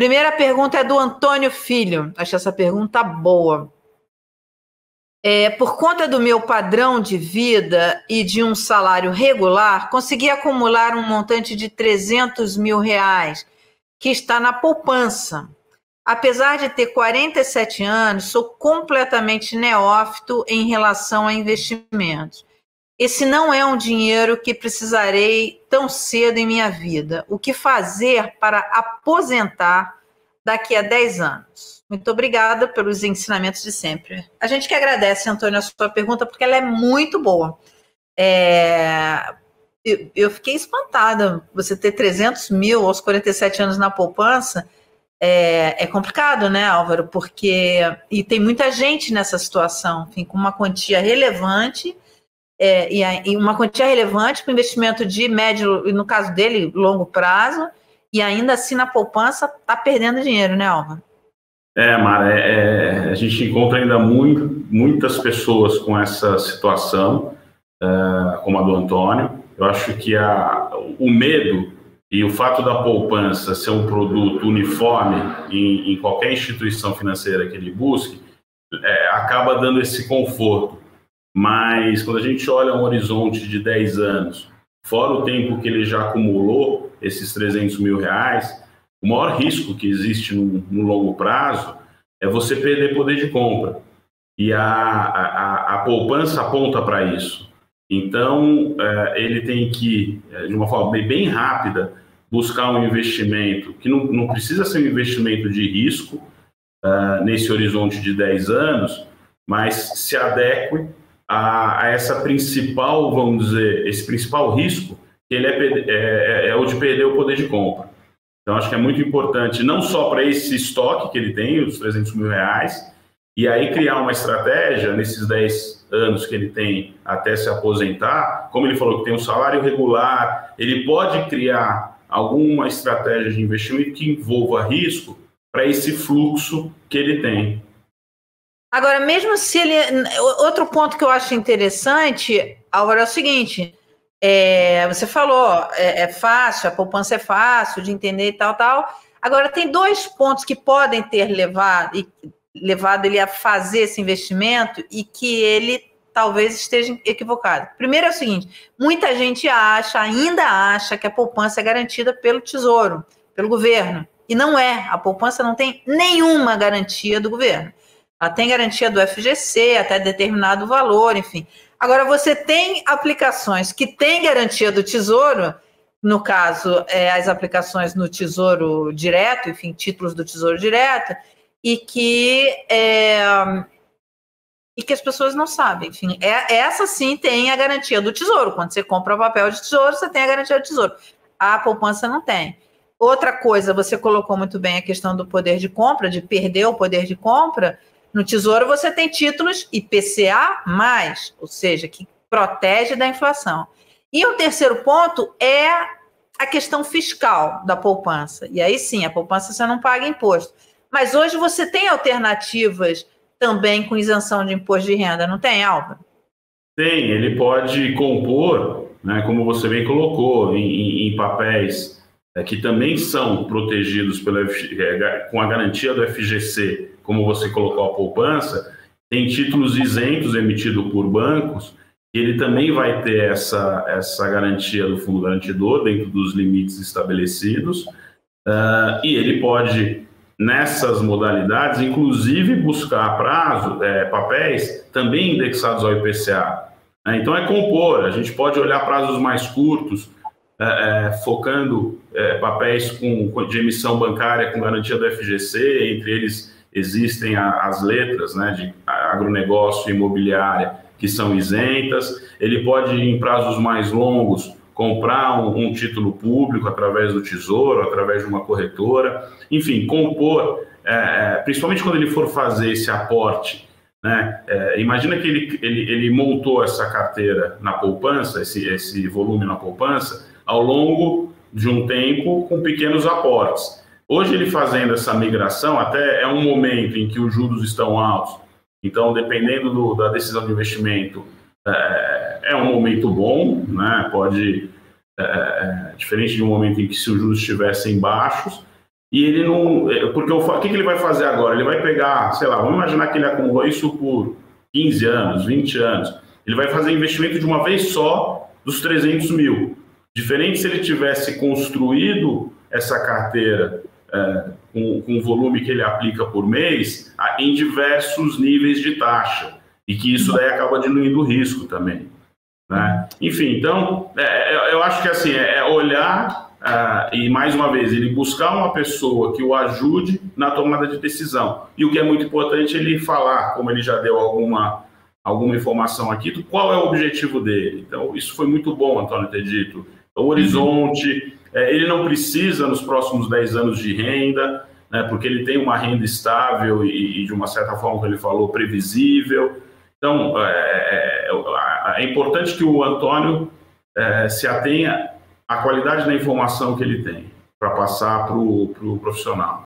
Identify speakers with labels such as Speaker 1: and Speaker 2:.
Speaker 1: Primeira pergunta é do Antônio Filho. Acho essa pergunta boa. Por conta do meu padrão de vida e de um salário regular, consegui acumular um montante de R$300 mil, que está na poupança. Apesar de ter 47 anos, sou completamente neófito em relação a investimentos. Esse não é um dinheiro que precisarei tão cedo em minha vida. O que fazer para aposentar daqui a 10 anos? Muito obrigada pelos ensinamentos de sempre. A gente que agradece, Antônio, a sua pergunta, porque ela é muito boa. Eu fiquei espantada. Você ter 300 mil aos 47 anos na poupança é complicado, né, Álvaro? E tem muita gente nessa situação, enfim, com uma quantia relevante, e uma quantia relevante para investimento de médio, e no caso dele, longo prazo, e ainda assim na poupança está perdendo dinheiro, né, Álvaro?
Speaker 2: Mara, a gente encontra ainda muitas pessoas com essa situação, como a do Antônio. Eu acho que o medo e o fato da poupança ser um produto uniforme em qualquer instituição financeira que ele busque, acaba dando esse conforto. Mas quando a gente olha um horizonte de 10 anos, fora o tempo que ele já acumulou, esses R$300 mil, o maior risco que existe no longo prazo é você perder poder de compra. E a poupança aponta para isso. Então, ele tem que, de uma forma bem rápida, buscar um investimento que não precisa ser um investimento de risco nesse horizonte de 10 anos, mas se adeque a essa principal, vamos dizer, esse principal risco, que ele é o de perder o poder de compra. Então, acho que é muito importante, não só para esse estoque que ele tem, os R$300 mil, e aí criar uma estratégia nesses 10 anos que ele tem até se aposentar. Como ele falou que tem um salário regular, ele pode criar alguma estratégia de investimento que envolva risco para esse fluxo que ele tem.
Speaker 1: Agora, mesmo se ele... Outro ponto que eu acho interessante, Álvaro, é o seguinte... você falou, é fácil, a poupança é fácil de entender e tal. Agora, tem dois pontos que podem ter levado ele a fazer esse investimento e que ele talvez esteja equivocado. Primeiro é o seguinte, muita gente ainda acha que a poupança é garantida pelo Tesouro, pelo governo, e não é. A poupança não tem nenhuma garantia do governo. Ela tem garantia do FGC até determinado valor, enfim. Agora, você tem aplicações que têm garantia do Tesouro, no caso, as aplicações no Tesouro Direto, enfim, títulos do Tesouro Direto, e que as pessoas não sabem. Enfim, essa sim tem a garantia do Tesouro. Quando você compra papel de Tesouro, você tem a garantia do Tesouro. A poupança não tem. Outra coisa, você colocou muito bem a questão do poder de compra, de perder o poder de compra. No Tesouro você tem títulos IPCA+, ou seja, que protege da inflação. E o terceiro ponto é a questão fiscal da poupança. E aí sim, a poupança você não paga imposto. Mas hoje você tem alternativas também com isenção de imposto de renda, não tem, Álvaro?
Speaker 2: Tem, ele pode compor, né, como você bem colocou, em papéis que também são protegidos com a garantia do FGC, como você colocou a poupança, tem títulos isentos emitidos por bancos, e ele também vai ter essa garantia do fundo garantidor dentro dos limites estabelecidos, e ele pode, nessas modalidades, inclusive buscar papéis também indexados ao IPCA. Então é compor, a gente pode olhar prazos mais curtos, focando papéis de emissão bancária com garantia do FGC, entre eles existem as letras, né, de agronegócio e imobiliária, que são isentas. Ele pode, em prazos mais longos, comprar um título público através do Tesouro, através de uma corretora. Enfim, compor, principalmente quando ele for fazer esse aporte, né? Imagina que ele montou essa carteira na poupança, esse volume na poupança, ao longo de um tempo com pequenos aportes. Hoje ele fazendo essa migração, até é um momento em que os juros estão altos, então dependendo da decisão de investimento, é um momento bom, né? Diferente de um momento em que se os juros estivessem baixos, e ele não... Porque o que ele vai fazer agora? Ele vai pegar, sei lá, vamos imaginar que ele acumulou isso por 15 anos, 20 anos. Ele vai fazer investimento de uma vez só dos 300 mil. Diferente se ele tivesse construído essa carteira com o volume que ele aplica por mês em diversos níveis de taxa. E que isso daí acaba diminuindo o risco também, né? Enfim, então, eu acho que assim, olhar e, mais uma vez, ele buscar uma pessoa que o ajude na tomada de decisão. E o que é muito importante, ele falar, como ele já deu alguma informação aqui, do qual é o objetivo dele. Então, isso foi muito bom, Antônio, ter dito. O horizonte, ele não precisa, nos próximos 10 anos, de renda, né, porque ele tem uma renda estável e, de uma certa forma, como ele falou, previsível. Então, é importante que o Antônio se atenha à qualidade da informação que ele tem para passar para o profissional.